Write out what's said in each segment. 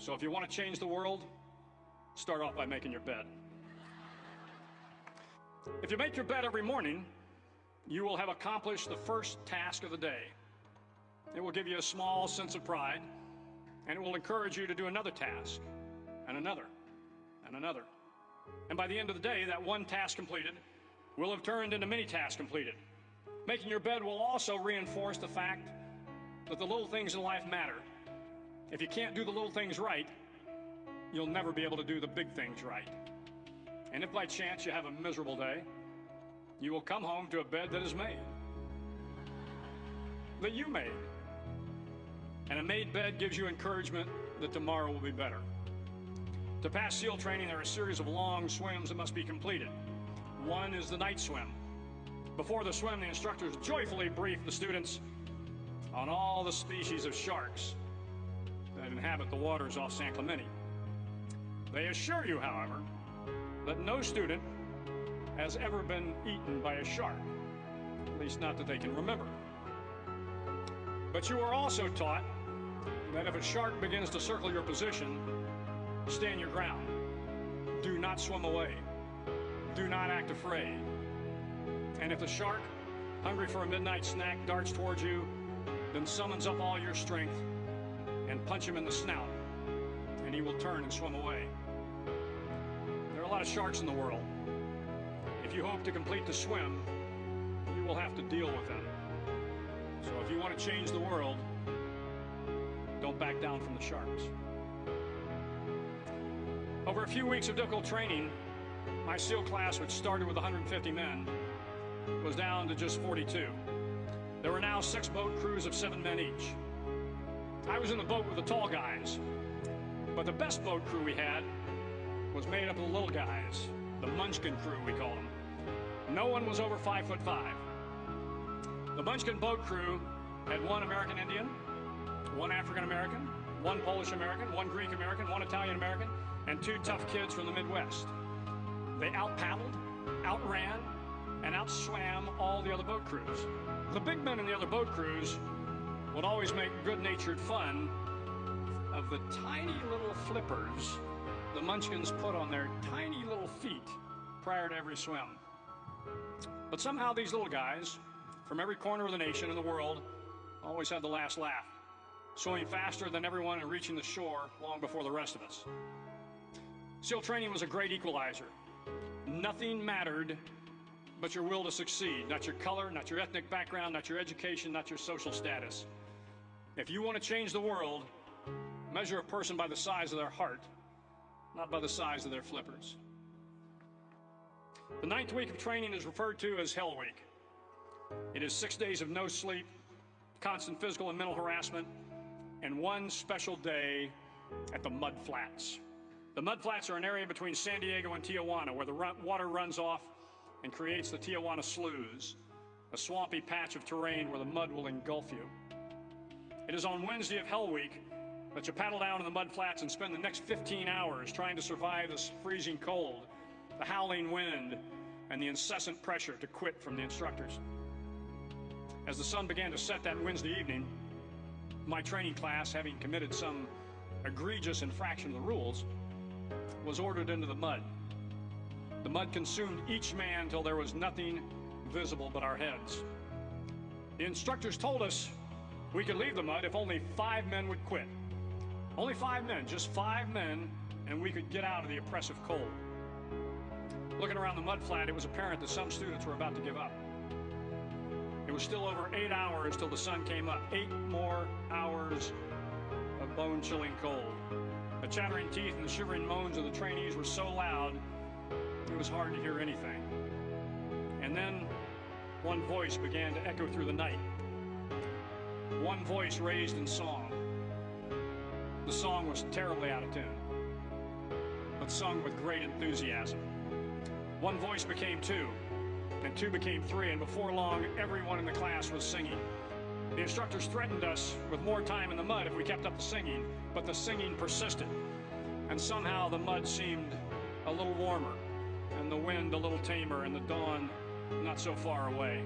So if you want to change the world, start off by making your bed. If you make your bed every morning, you will have accomplished the first task of the day. It will give you a small sense of pride, and it will encourage you to do another task, and another, and another. And by the end of the day, that one task completed will have turned into many tasks completed. Making your bed will also reinforce the fact that the little things in life matter. If you can't do the little things right, you'll never be able to do the big things right. And if by chance you have a miserable day, you will come home to a bed that is made, that you made. And a made bed gives you encouragement that tomorrow will be better. To pass SEAL training, there are a series of long swims that must be completed. One is the night swim. Before the swim, the instructors joyfully brief the students on all the species of sharks that inhabit the waters off San Clemente. They assure you, however, that no student has ever been eaten by a shark, at least not that they can remember. But you are also taught that if a shark begins to circle your position, stand your ground. Do not swim away. Do not act afraid. And if the shark, hungry for a midnight snack, darts towards you, then summons up all your strength and punch him in the snout, and he will turn and swim away. There are a lot of sharks in the world. If you hope to complete the swim, you will have to deal with them. So if you want to change the world, don't back down from the sharks. Over a few weeks of difficult training, my SEAL class, which started with 150 men, was down to just 42. There were now 6 boat crews of 7 men each. I was in the boat with the tall guys, but the best boat crew we had was made up of the little guys, the Munchkin crew, we call them. No one was over 5'5". The Munchkin boat crew had 1 American Indian, 1 African American, 1 Polish American, 1 Greek American, 1 Italian American, and 2 tough kids from the Midwest. They out-paddled, outran, and outswam all the other boat crews. The big men in the other boat crews would always make good-natured fun of the tiny little flippers the Munchkins put on their tiny little feet prior to every swim. But somehow these little guys from every corner of the nation and the world always had the last laugh, swimming faster than everyone and reaching the shore long before the rest of us. SEAL training was a great equalizer. Nothing mattered but your will to succeed, not your color, not your ethnic background, not your education, not your social status. If you want to change the world, measure a person by the size of their heart, not by the size of their flippers. The 9th week of training is referred to as Hell Week. It is 6 days of no sleep, constant physical and mental harassment, and 1 special day at the Mud Flats. The Mud Flats are an area between San Diego and Tijuana where the water runs off and creates the Tijuana Sloughs, a swampy patch of terrain where the mud will engulf you. It is on Wednesday of Hell Week that you paddle down to the Mud Flats and spend the next 15 hours trying to survive this freezing cold, the howling wind, and the incessant pressure to quit from the instructors. As the sun began to set that Wednesday evening, my training class, having committed some egregious infraction of the rules, was ordered into the mud. The mud consumed each man till there was nothing visible but our heads. The instructors told us we could leave the mud if only 5 men would quit. Only 5 men, just 5 men, and we could get out of the oppressive cold. Looking around the mud flat, it was apparent that some students were about to give up. It was still over 8 hours till the sun came up. 8 more hours of bone-chilling cold. The chattering teeth and the shivering moans of the trainees were so loud, it was hard to hear anything. And then one voice began to echo through the night. One voice raised in song. The song was terribly out of tune, but sung with great enthusiasm. One voice became 2, and 2 became 3, and before long, everyone in the class was singing. The instructors threatened us with more time in the mud if we kept up the singing, but the singing persisted, and somehow the mud seemed a little warmer, and the wind a little tamer, and the dawn not so far away.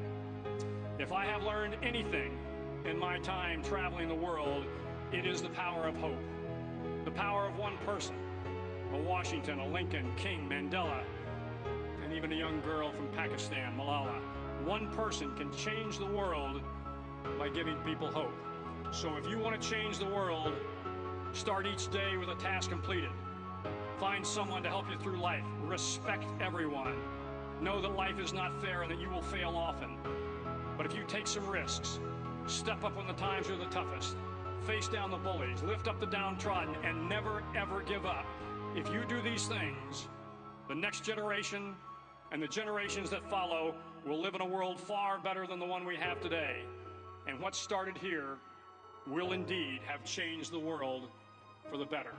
If I have learned anything in my time traveling the world, it is the power of hope. The power of one person, a Washington, a Lincoln, King, Mandela, and even a young girl from Pakistan, Malala. One person can change the world by giving people hope. So if you want to change the world, start each day with a task completed. Find someone to help you through life. Respect everyone. Know that life is not fair and that you will fail often. But if you take some risks, step up when the times are the toughest, face down the bullies, lift up the downtrodden, and never ever give up. If you do these things, the next generation and the generations that follow will live in a world far better than the one we have today. And what started here will indeed have changed the world for the better.